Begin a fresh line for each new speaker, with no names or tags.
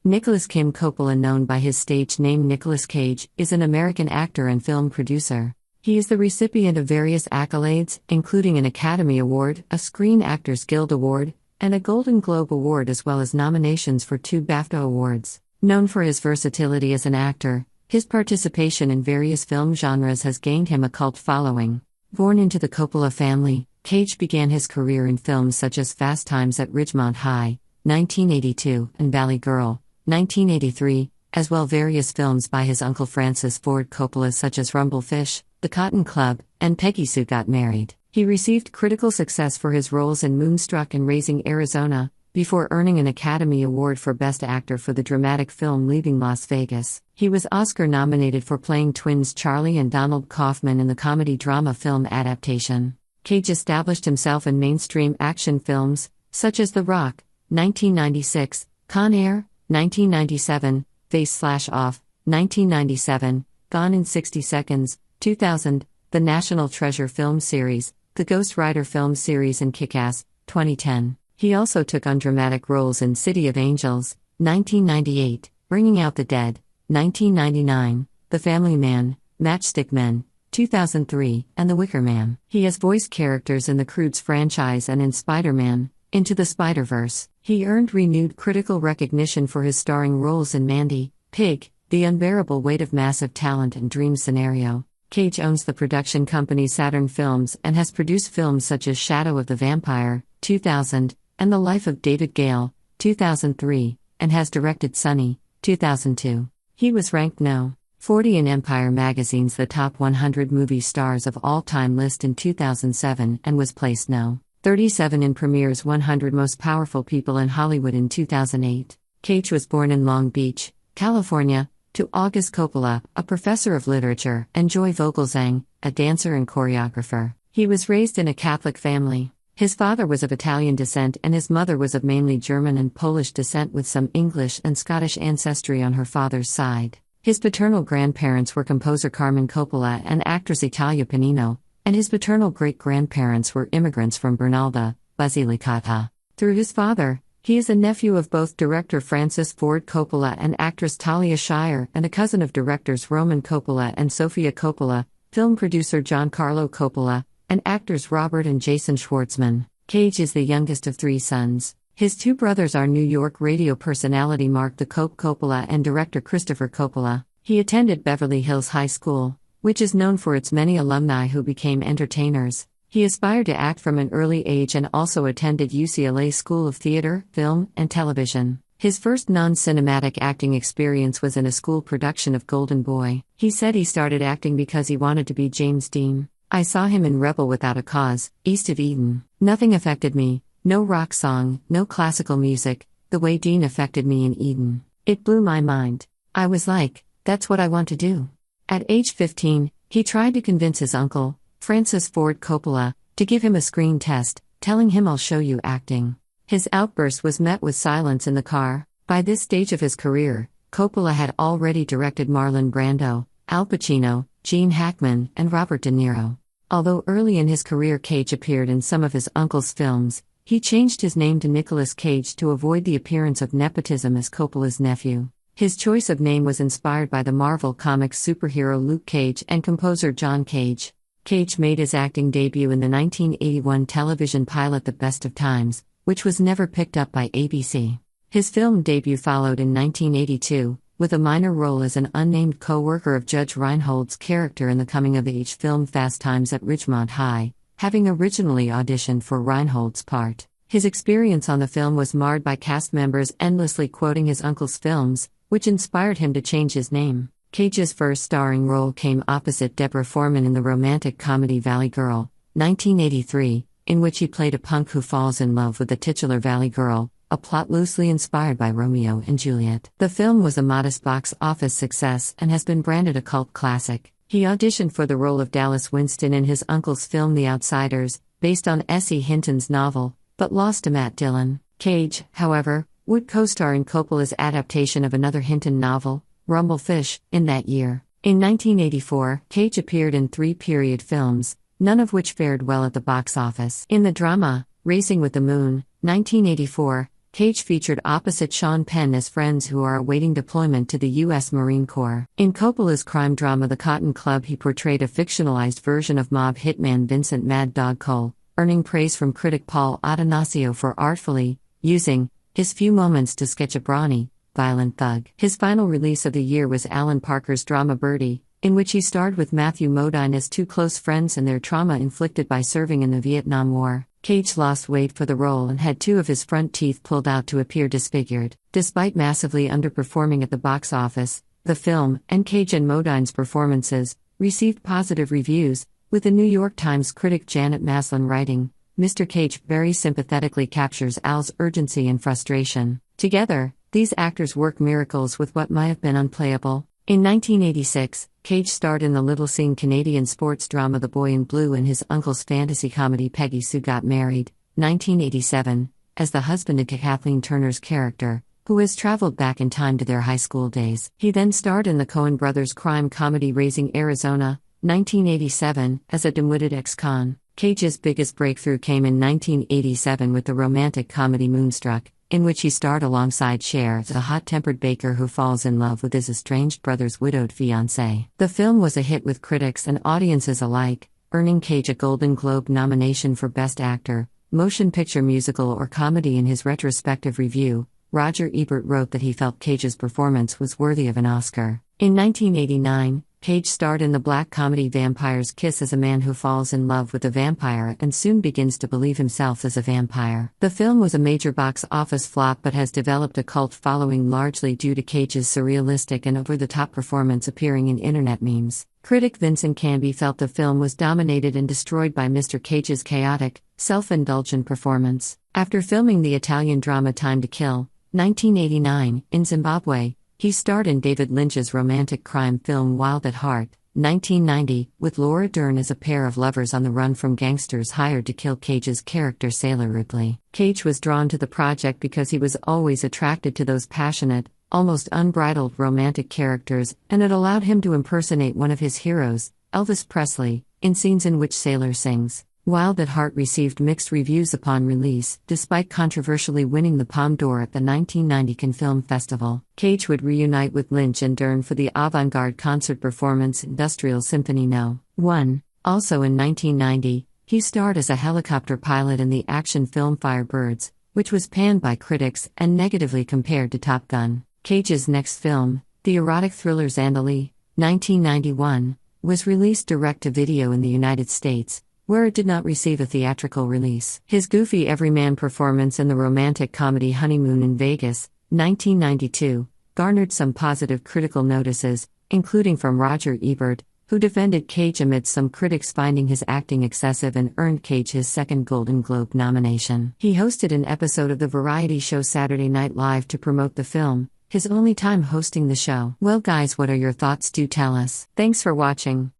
Nicolas Kim Coppola, known by his stage name Nicolas Cage, is an American actor and film producer. He is the recipient of various accolades, including an Academy Award, a Screen Actors Guild Award, and a Golden Globe Award, as well as nominations for 2 BAFTA Awards. Known for his versatility as an actor, his participation in various film genres has gained him a cult following. Born into the Coppola family, Cage began his career in films such as Fast Times at Ridgemont High, 1982, and Valley Girl, 1983, as well various films by his uncle Francis Ford Coppola such as Rumblefish, The Cotton Club, and Peggy Sue Got Married. He received critical success for his roles in Moonstruck and Raising Arizona, before earning an Academy Award for Best Actor for the dramatic film Leaving Las Vegas. He was Oscar-nominated for playing twins Charlie and Donald Kaufman in the comedy-drama film adaptation. Cage established himself in mainstream action films, such as The Rock, 1996, Con Air, 1997, Face/Off, 1997, Gone in 60 Seconds, 2000, The National Treasure film series, the Ghost Rider film series, and Kick-Ass, 2010. He also took on dramatic roles in City of Angels, 1998, Bringing Out the Dead, 1999, The Family Man, Matchstick Men, 2003, and The Wicker Man. He has voiced characters in the Croods franchise and in Spider-Man, Into the Spider-Verse. He earned renewed critical recognition for his starring roles in Mandy, Pig, The Unbearable Weight of Massive Talent, and Dream Scenario. Cage owns the production company Saturn Films and has produced films such as Shadow of the Vampire, 2000, and The Life of David Gale, 2003, and has directed Sunny, 2002. He was ranked No. 40 in Empire magazine's The Top 100 Movie Stars of All Time list in 2007 and was placed No. 37 in Premier's 100 Most Powerful People in Hollywood in 2008. Cage was born in Long Beach, California, to August Coppola, a professor of literature, and Joy Vogelzang, a dancer and choreographer. He was raised in a Catholic family. His father was of Italian descent and his mother was of mainly German and Polish descent with some English and Scottish ancestry on her father's side. His paternal grandparents were composer Carmen Coppola and actress Italia Pennino, and his paternal great-grandparents were immigrants from Bernalda, Basilicata. Through his father, he is a nephew of both director Francis Ford Coppola and actress Talia Shire, and a cousin of directors Roman Coppola and Sofia Coppola, film producer Giancarlo Coppola, and actors Robert and Jason Schwartzman. Cage is the youngest of 3 sons. His 2 brothers are New York radio personality Mark the Cope Coppola and director Christopher Coppola. He attended Beverly Hills High School, which is known for its many alumni who became entertainers. He aspired to act from an early age and also attended UCLA School of Theater, Film, and Television. His first non-cinematic acting experience was in a school production of Golden Boy. He said he started acting because he wanted to be James Dean. I saw him in Rebel Without a Cause, East of Eden. Nothing affected me, no rock song, no classical music, the way Dean affected me in Eden. It blew my mind. I was like, that's what I want to do. At age 15, he tried to convince his uncle, Francis Ford Coppola, to give him a screen test, telling him I'll show you acting. His outburst was met with silence in the car. By this stage of his career, Coppola had already directed Marlon Brando, Al Pacino, Gene Hackman, and Robert De Niro. Although early in his career Cage appeared in some of his uncle's films, he changed his name to Nicolas Cage to avoid the appearance of nepotism as Coppola's nephew. His choice of name was inspired by the Marvel Comics superhero Luke Cage and composer John Cage. Cage made his acting debut in the 1981 television pilot The Best of Times, which was never picked up by ABC. His film debut followed in 1982, with a minor role as an unnamed co-worker of Judge Reinhold's character in the coming-of-age film Fast Times at Ridgemont High, having originally auditioned for Reinhold's part. His experience on the film was marred by cast members endlessly quoting his uncle's films, which inspired him to change his name. Cage's first starring role came opposite Deborah Foreman in the romantic comedy Valley Girl, 1983, in which he played a punk who falls in love with the titular Valley Girl, a plot loosely inspired by Romeo and Juliet. The film was a modest box office success and has been branded a cult classic. He auditioned for the role of Dallas Winston in his uncle's film The Outsiders, based on S.E. Hinton's novel, but lost to Matt Dillon. Cage, however, would co-star in Coppola's adaptation of another Hinton novel, Rumblefish, in that year. In 1984, Cage appeared in 3 period films, none of which fared well at the box office. In the drama, Racing with the Moon, 1984, Cage featured opposite Sean Penn as friends who are awaiting deployment to the U.S. Marine Corps. In Coppola's crime drama The Cotton Club, he portrayed a fictionalized version of mob hitman Vincent Mad Dog Cole, earning praise from critic Paul Atanasio for artfully using his few moments to sketch a brawny, violent thug. His final release of the year was Alan Parker's drama Birdie, in which he starred with Matthew Modine as two close friends and their trauma inflicted by serving in the Vietnam War. Cage lost weight for the role and had two of his front teeth pulled out to appear disfigured. Despite massively underperforming at the box office, the film, and Cage and Modine's performances, received positive reviews, with the New York Times critic Janet Maslin writing, "Mr. Cage very sympathetically captures Al's urgency and frustration. Together, these actors work miracles with what might have been unplayable." In 1986, Cage starred in the little-seen Canadian sports drama The Boy in Blue and his uncle's fantasy comedy Peggy Sue Got Married, 1987, as the husband of Kathleen Turner's character, who has traveled back in time to their high school days. He then starred in the Coen brothers' crime comedy Raising Arizona, 1987, as a dim-witted ex-con. Cage's biggest breakthrough came in 1987 with the romantic comedy Moonstruck, in which he starred alongside Cher, the hot-tempered baker who falls in love with his estranged brother's widowed fiancée. The film was a hit with critics and audiences alike, earning Cage a Golden Globe nomination for Best Actor, Motion Picture Musical or Comedy. In his retrospective review, Roger Ebert wrote that he felt Cage's performance was worthy of an Oscar. In 1989, Cage starred in the black comedy Vampire's Kiss as a man who falls in love with a vampire and soon begins to believe himself as a vampire. The film was a major box office flop but has developed a cult following largely due to Cage's surrealistic and over-the-top performance appearing in internet memes. Critic Vincent Canby felt the film was dominated and destroyed by Mr. Cage's chaotic, self-indulgent performance. After filming the Italian drama Time to Kill, 1989, in Zimbabwe, he starred in David Lynch's romantic crime film Wild at Heart, 1990, with Laura Dern as a pair of lovers on the run from gangsters hired to kill Cage's character Sailor Ripley. Cage was drawn to the project because he was always attracted to those passionate, almost unbridled romantic characters, and it allowed him to impersonate one of his heroes, Elvis Presley, in scenes in which Sailor sings. Wild at Heart received mixed reviews upon release, despite controversially winning the Palme d'Or at the 1990 Cannes Film Festival. Cage would reunite with Lynch and Dern for the avant-garde concert performance Industrial Symphony No. 1. Also in 1990, he starred as a helicopter pilot in the action film Firebirds, which was panned by critics and negatively compared to Top Gun. Cage's next film, the erotic thriller Zandalee, 1991, was released direct-to-video in the United States, where it did not receive a theatrical release. His goofy everyman performance in the romantic comedy Honeymoon in Vegas, 1992, garnered some positive critical notices, including from Roger Ebert, who defended Cage amid some critics finding his acting excessive and earned Cage his second Golden Globe nomination. He hosted an episode of the variety show Saturday Night Live to promote the film, his only time hosting the show. Well guys, what are your thoughts? Do tell us. Thanks for watching.